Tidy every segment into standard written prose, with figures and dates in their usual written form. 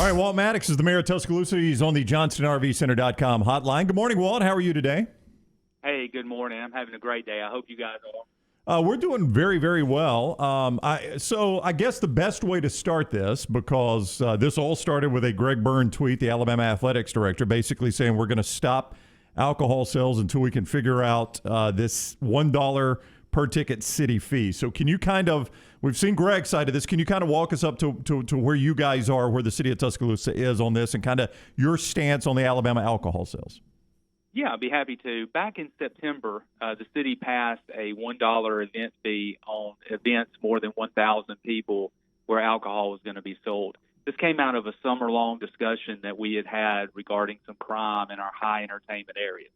All right, Walt Maddox is the mayor of Tuscaloosa. He's on the JohnstonRVCenter.com hotline. Good morning, Walt. How are you today? Hey, good morning. I'm having a great day. I hope you guys are. We're doing very, very well. So I guess the best way to start this, because this all started with a Greg Byrne tweet, the Alabama athletics director, basically saying we're going to stop alcohol sales until we can figure out this $1 per ticket city fee. So can you we've seen Greg's side of this. Can you kind of walk us up to where you guys are, where the city of Tuscaloosa is on this, and kind of your stance on the Alabama alcohol sales? Yeah, I'd be happy to. Back in September, the city passed a $1 event fee on events more than 1,000 people where alcohol was going to be sold. This came out of a summer-long discussion that we had regarding some crime in our high entertainment areas.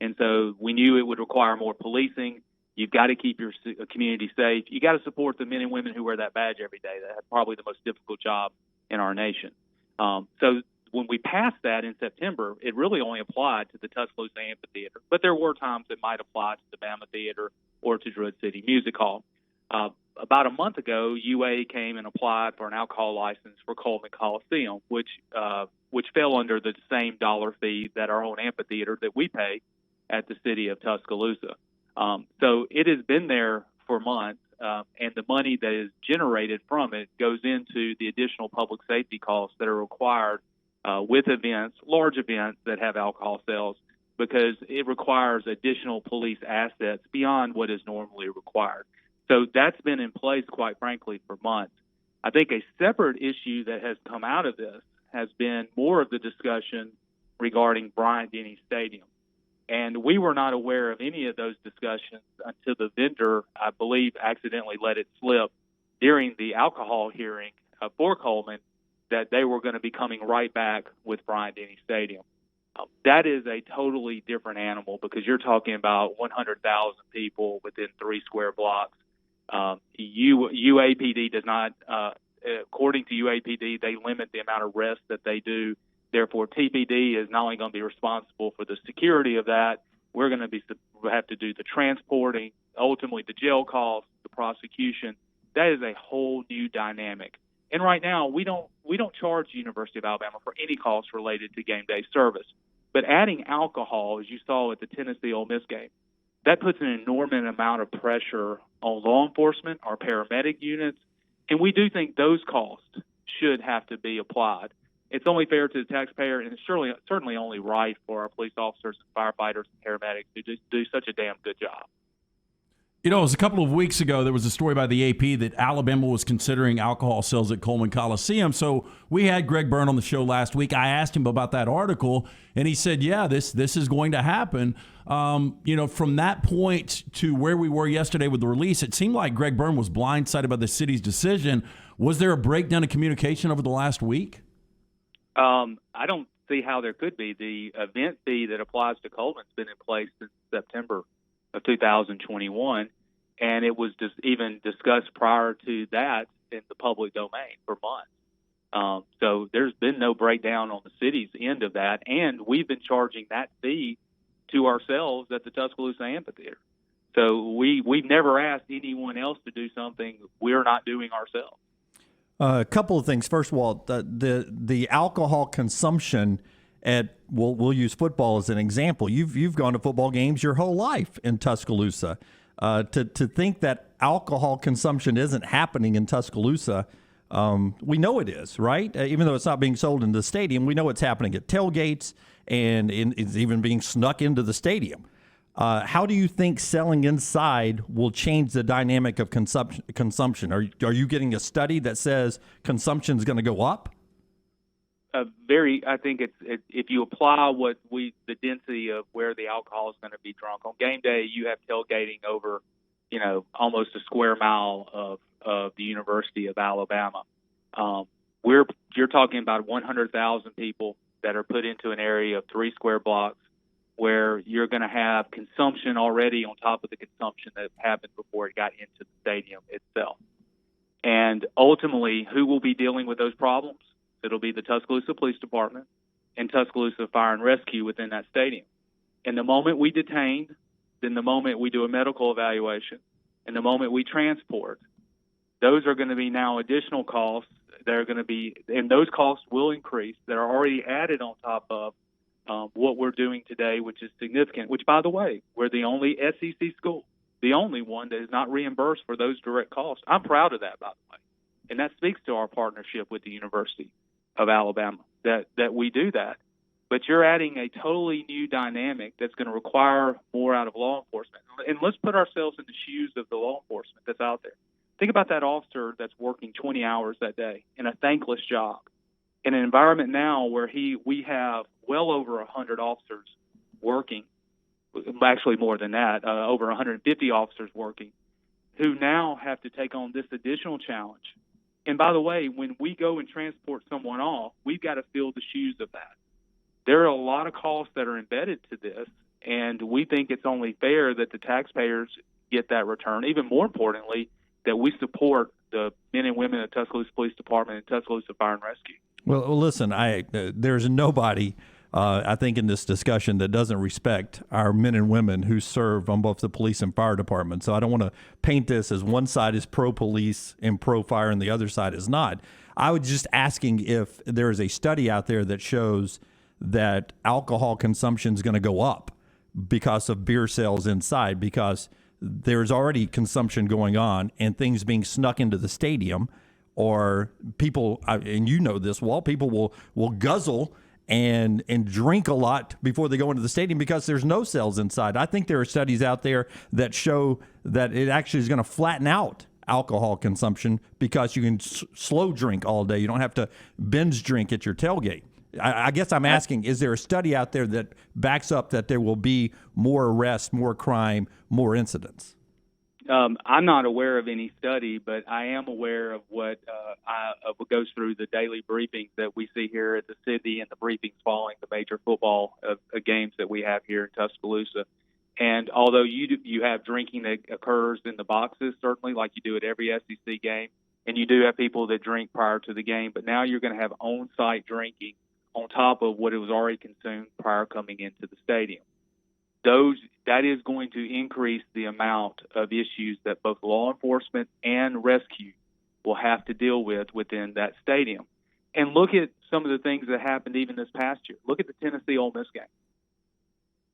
And so we knew it would require more policing. You've got to keep your community safe. You got to support the men and women who wear that badge every day. That's probably the most difficult job in our nation. So when we passed that in September, it really only applied to the Tuscaloosa Amphitheater. But there were times it might apply to the Bama Theater or to Druid City Music Hall. About a month ago, UA came and applied for an alcohol license for Coleman Coliseum, which fell under the same dollar fee that our own amphitheater that we pay at the city of Tuscaloosa. So it has been there for months, and the money that is generated from it goes into the additional public safety costs that are required with events, large events that have alcohol sales, because it requires additional police assets beyond what is normally required. So that's been in place, quite frankly, for months. I think a separate issue that has come out of this has been more of the discussion regarding Bryant-Denny Stadium. And we were not aware of any of those discussions until the vendor, I believe, accidentally let it slip during the alcohol hearing for Coleman that they were going to be coming right back with Bryant-Denny Stadium. That is a totally different animal because you're talking about 100,000 people within 3 square blocks. UAPD does not, according to UAPD, they limit the amount of arrests that they do. Therefore, TPD is not only going to be responsible for the security of that, we're going to have to do the transporting, ultimately the jail costs, the prosecution. That is a whole new dynamic. And right now, we don't charge the University of Alabama for any costs related to game day service. But adding alcohol, as you saw at the Tennessee Ole Miss game, that puts an enormous amount of pressure on law enforcement, our paramedic units, and we do think those costs should have to be applied. It's only fair to the taxpayer, and it's certainly only right for our police officers and firefighters and paramedics who just do such a damn good job. You know, it was a couple of weeks ago, there was a story by the AP that Alabama was considering alcohol sales at Coleman Coliseum. So we had Greg Byrne on the show last week. I asked him about that article, and he said, yeah, this is going to happen. From that point to where we were yesterday with the release, it seemed like Greg Byrne was blindsided by the city's decision. Was there a breakdown in communication over the last week? I don't see how there could be. The event fee that applies to Coleman's been in place since September of 2021, and it was just even discussed prior to that in the public domain for months. So there's been no breakdown on the city's end of that, and we've been charging that fee to ourselves at the Tuscaloosa Amphitheater. So we've never asked anyone else to do something we're not doing ourselves. A couple of things. First of all, the alcohol consumption at we'll use football as an example. You've gone to football games your whole life in Tuscaloosa. To think that alcohol consumption isn't happening in Tuscaloosa, we know it is, right? Even though it's not being sold in the stadium, we know it's happening at tailgates and it's even being snuck into the stadium. How do you think selling inside will change the dynamic of consumption? Are you getting a study that says consumption is going to go up? I think it's if you apply the density of where the alcohol is going to be drunk on game day, you have tailgating over, almost a square mile of the University of Alabama. You're talking about 100,000 people that are put into an area of 3 square blocks, where you're going to have consumption already on top of the consumption that happened before it got into the stadium itself. And ultimately, who will be dealing with those problems? It'll be the Tuscaloosa Police Department and Tuscaloosa Fire and Rescue within that stadium. And the moment we detain, then the moment we do a medical evaluation, and the moment we transport, Those are going to be now additional costs. They're going to be, and those costs will increase. That are already added on top of what we're doing today, which is significant. Which, by the way, we're the only SEC school, the only one that is not reimbursed for those direct costs. I'm proud of that, by the way, and that speaks to our partnership with the University of Alabama that we do that. But you're adding a totally new dynamic that's going to require more out of law enforcement. And let's put ourselves in the shoes of the law enforcement that's out there. Think about that officer that's working 20 hours that day in a thankless job, in an environment now where we have well over 100 officers working, actually more than that, over 150 officers working, who now have to take on this additional challenge. And by the way, when we go and transport someone off, we've got to fill the shoes of that. There are a lot of costs that are embedded to this, and we think it's only fair that the taxpayers get that return. Even more importantly, that we support the men and women of Tuscaloosa Police Department and Tuscaloosa Fire and Rescue. Well, listen, there's nobody, I think, in this discussion that doesn't respect our men and women who serve on both the police and fire department. So I don't want to paint this as one side is pro-police and pro-fire and the other side is not. I was just asking if there is a study out there that shows that alcohol consumption is going to go up because of beer sales inside, because there's already consumption going on and things being snuck into the stadium, or people, and you know this, Walt, people will guzzle and drink a lot before they go into the stadium because there's no sales inside. I think there are studies out there that show that it actually is going to flatten out alcohol consumption because you can slow drink all day. You don't have to binge drink at your tailgate. I guess I'm asking, is there a study out there that backs up that there will be more arrests, more crime, more incidents? I'm not aware of any study, but I am aware of what goes through the daily briefings that we see here at the city and the briefings following the major football games that we have here in Tuscaloosa. And although you have drinking that occurs in the boxes, certainly like you do at every SEC game, and you do have people that drink prior to the game, but now you're going to have on-site drinking on top of what it was already consumed prior coming into the stadium. That is going to increase the amount of issues that both law enforcement and rescue will have to deal with within that stadium. And look at some of the things that happened even this past year. Look at the Tennessee-Ole Miss game.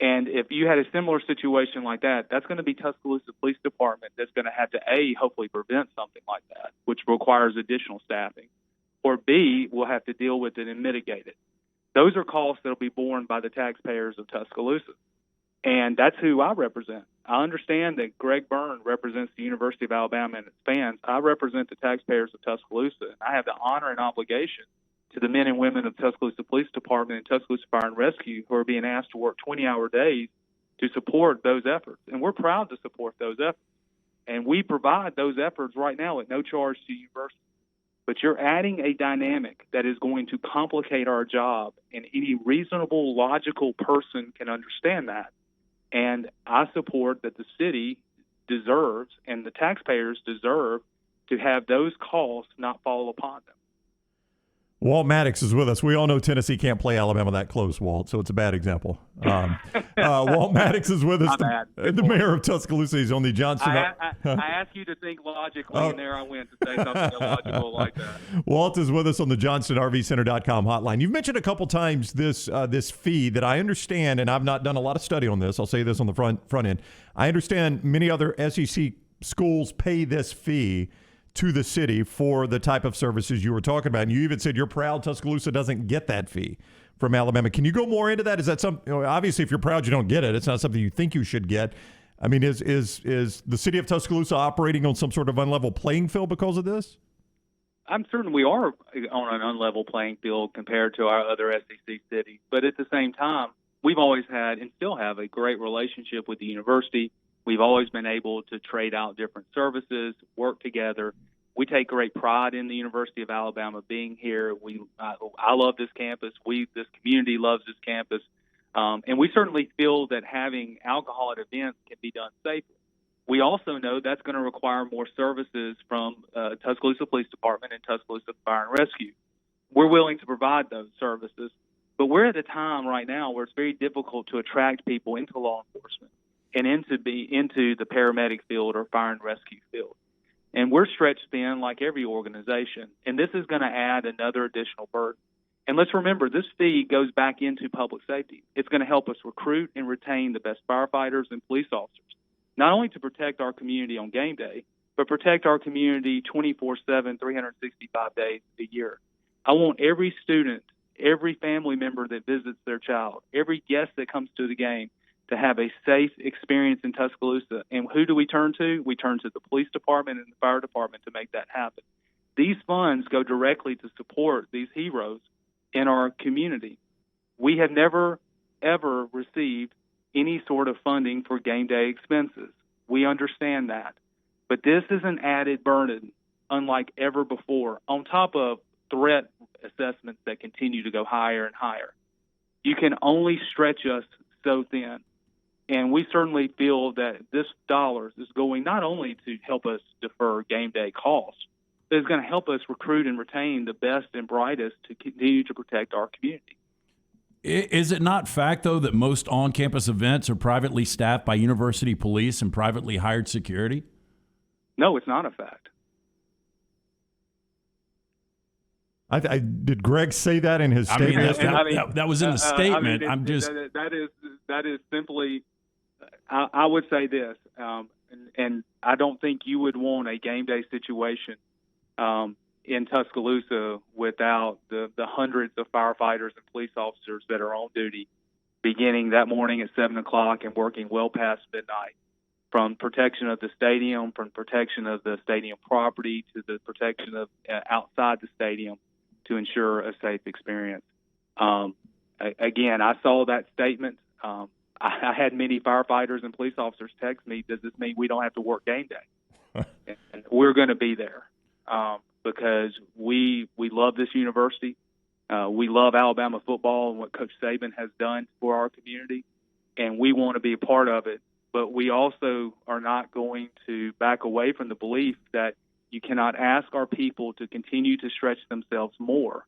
And if you had a similar situation like that, that's going to be Tuscaloosa Police Department that's going to have to, A, hopefully prevent something like that, which requires additional staffing, or B, we'll have to deal with it and mitigate it. Those are costs that will be borne by the taxpayers of Tuscaloosa. And that's who I represent. I understand that Greg Byrne represents the University of Alabama and its fans. I represent the taxpayers of Tuscaloosa, and I have the honor and obligation to the men and women of Tuscaloosa Police Department and Tuscaloosa Fire and Rescue who are being asked to work 20-hour days to support those efforts. And we're proud to support those efforts. And we provide those efforts right now at no charge to the university. But you're adding a dynamic that is going to complicate our job, and any reasonable, logical person can understand that. And I support that the city deserves and the taxpayers deserve to have those costs not fall upon them. Walt Maddox is with us. We all know Tennessee can't play Alabama that close, Walt, so it's a bad example. Walt Maddox is with us, the mayor of Tuscaloosa. He's on the Johnston. I ask you to think logically, and there I went to say something illogical like that. Walt is with us on the JohnstonRVCenter.com hotline. You've mentioned a couple times this fee that I understand, and I've not done a lot of study on this. I'll say this on the front end. I understand many other SEC schools pay this fee to the city for the type of services you were talking about. And you even said you're proud Tuscaloosa doesn't get that fee from Alabama. Can you go more into that? Is that something, obviously if you're proud you don't get it, it's not something you think you should get. I mean, is the city of Tuscaloosa operating on some sort of unlevel playing field because of this? I'm certain we are on an unlevel playing field compared to our other SEC cities. But at the same time, we've always had and still have a great relationship with the university. We've always been able to trade out different services, work together. We take great pride in the University of Alabama being here. I love this campus. This community loves this campus. And we certainly feel that having alcohol at events can be done safely. We also know that's going to require more services from Tuscaloosa Police Department and Tuscaloosa Fire and Rescue. We're willing to provide those services, but we're at a time right now where it's very difficult to attract people into law enforcement and into the paramedic field or fire and rescue field. And we're stretched thin like every organization. And this is going to add another additional burden. And let's remember, this fee goes back into public safety. It's going to help us recruit and retain the best firefighters and police officers, not only to protect our community on game day, but protect our community 24/7, 365 days a year. I want every student, every family member that visits their child, every guest that comes to the game to have a safe experience in Tuscaloosa. And who do we turn to? We turn to the police department and the fire department to make that happen. These funds go directly to support these heroes in our community. We have never, ever received any sort of funding for game day expenses. We understand that. But this is an added burden unlike ever before, on top of threat assessments that continue to go higher and higher. You can only stretch us so thin. And we certainly feel that this dollars is going not only to help us defer game day costs, but it's going to help us recruit and retain the best and brightest to continue to protect our community. Is it not fact, though, that most on-campus events are privately staffed by university police and privately hired security? No, it's not a fact. Did Greg say that in his statement? That was in the statement. That is simply. I would say this, and I don't think you would want a game day situation in Tuscaloosa without the hundreds of firefighters and police officers that are on duty beginning that morning at 7 o'clock and working well past midnight, from protection of the stadium, from protection of the stadium property to the protection of outside the stadium to ensure a safe experience. Again, I saw that statement. I had many firefighters and police officers text me, does this mean we don't have to work game day? And we're going to be there because we love this university. We love Alabama football and what Coach Saban has done for our community, and we want to be a part of it. But we also are not going to back away from the belief that you cannot ask our people to continue to stretch themselves more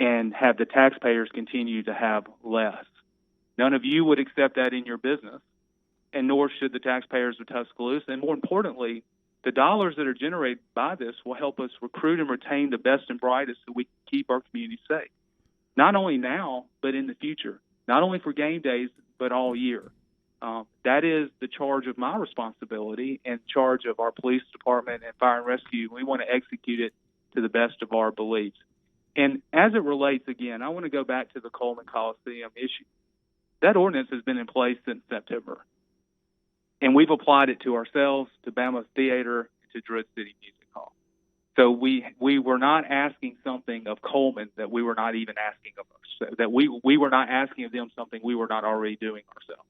and have the taxpayers continue to have less. None of you would accept that in your business, and nor should the taxpayers of Tuscaloosa. And more importantly, the dollars that are generated by this will help us recruit and retain the best and brightest so we can keep our community safe, not only now, but in the future, not only for game days, but all year. That is the charge of my responsibility and charge of our police department and fire and rescue. We want to execute it to the best of our beliefs. And as it relates, again, I want to go back to the Coleman Coliseum issue. That ordinance has been in place since September. And we've applied it to ourselves, to Bama Theater, to Druid City Music Hall. So we were not asking something of Coleman that we were not even asking of us, that we were not asking of them something we were not already doing ourselves.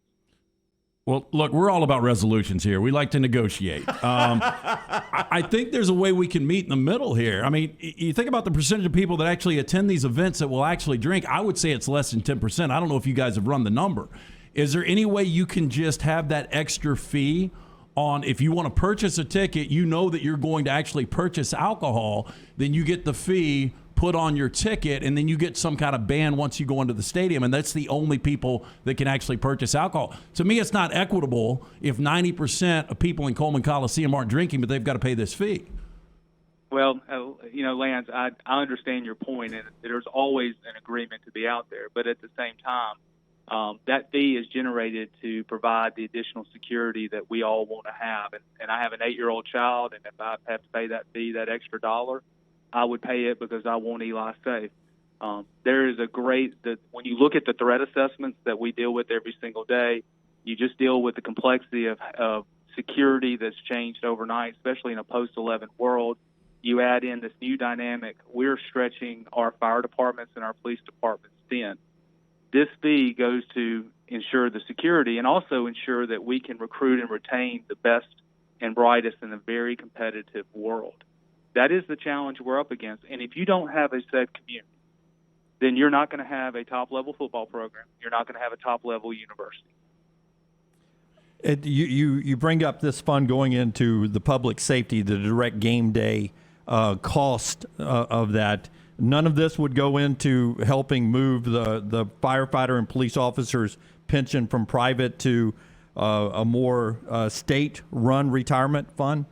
Well, look, we're all about resolutions here. We like to negotiate. I think there's a way we can meet in the middle here. I mean, you think about the percentage of people that actually attend these events that will actually drink. I would say it's less than 10%. I don't know if you guys have run the number. Is there any way you can just have that extra fee on, if you want to purchase a ticket, you know that you're going to actually purchase alcohol, then you get the fee put on your ticket, and then you get some kind of ban once you go into the stadium, and that's the only people that can actually purchase alcohol. To me, it's not equitable if 90% of people in Coleman Coliseum aren't drinking, but they've got to pay this fee. Well, Lance, I understand your point, and there's always an agreement to be out there, but at the same time, that fee is generated to provide the additional security that we all want to have. And I have an 8-year-old child, and if I have to pay that fee, that extra dollar, I would pay it because I want Eli safe. There is when you look at the threat assessments that we deal with every single day, you just deal with the complexity of security that's changed overnight, especially in a post-11 world. You add in this new dynamic. We're stretching our fire departments and our police departments thin. This fee goes to ensure the security and also ensure that we can recruit and retain the best and brightest in a very competitive world. That is the challenge we're up against. And if you don't have a safe community, then you're not going to have a top-level football program. You're not going to have a top-level university. You bring up this fund going into the public safety, the direct game day cost of that. None of this would go into helping move the firefighter and police officers' pension from private to a more state-run retirement fund?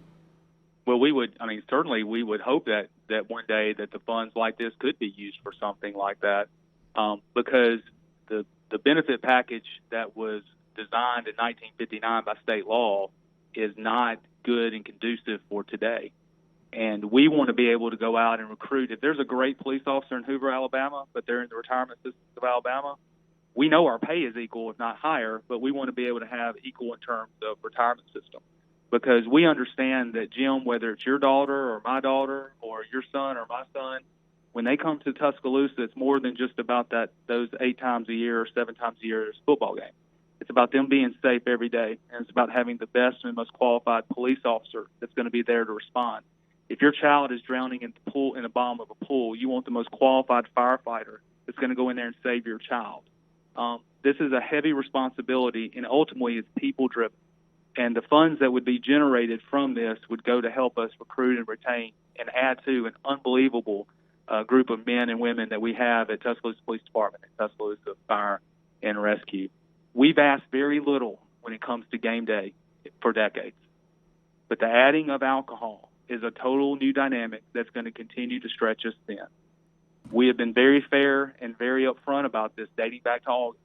Well, certainly we would hope that one day that the funds like this could be used for something like that, because the benefit package that was designed in 1959 by state law is not good and conducive for today. And we want to be able to go out and recruit. If there's a great police officer in Hoover, Alabama, but they're in the retirement systems of Alabama, we know our pay is equal, if not higher, but we want to be able to have equal in terms of retirement system. Because we understand that, Jim, whether it's your daughter or my daughter or your son or my son, when they come to Tuscaloosa, it's more than just about those 8 times a year or 7 times a year football game. It's about them being safe every day, and it's about having the best and most qualified police officer that's going to be there to respond. If your child is drowning in the bottom of a pool, you want the most qualified firefighter that's going to go in there and save your child. This is a heavy responsibility, and ultimately it's people-driven. And the funds that would be generated from this would go to help us recruit and retain and add to an unbelievable group of men and women that we have at Tuscaloosa Police Department and Tuscaloosa Fire and Rescue. We've asked very little when it comes to game day for decades. But the adding of alcohol is a total new dynamic that's going to continue to stretch us thin. We have been very fair and very upfront about this dating back to August.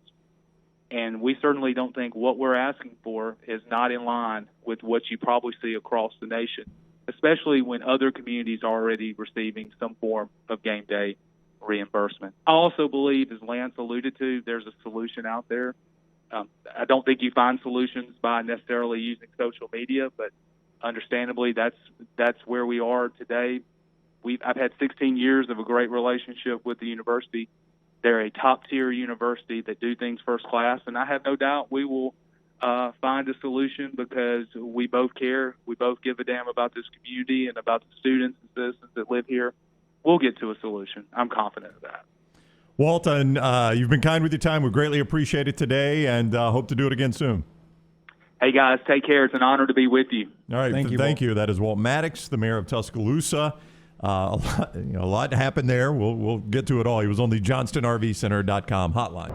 And we certainly don't think what we're asking for is not in line with what you probably see across the nation, especially when other communities are already receiving some form of game day reimbursement. I also believe, as Lance alluded to, there's a solution out there. I don't think you find solutions by necessarily using social media, but understandably, that's where we are today. I've had 16 years of a great relationship with the university. They're a top-tier university that do things first class, and I have no doubt we will find a solution because we both care. We both give a damn about this community and about the students and citizens that live here. We'll get to a solution. I'm confident of that. Walton, you've been kind with your time. We greatly appreciate it today, and hope to do it again soon. Hey, guys, take care. It's an honor to be with you. All right, thank you. That is Walt Maddox, the mayor of Tuscaloosa. A lot happened there. We'll get to it all. He was on the JohnstonRVCenter.com hotline.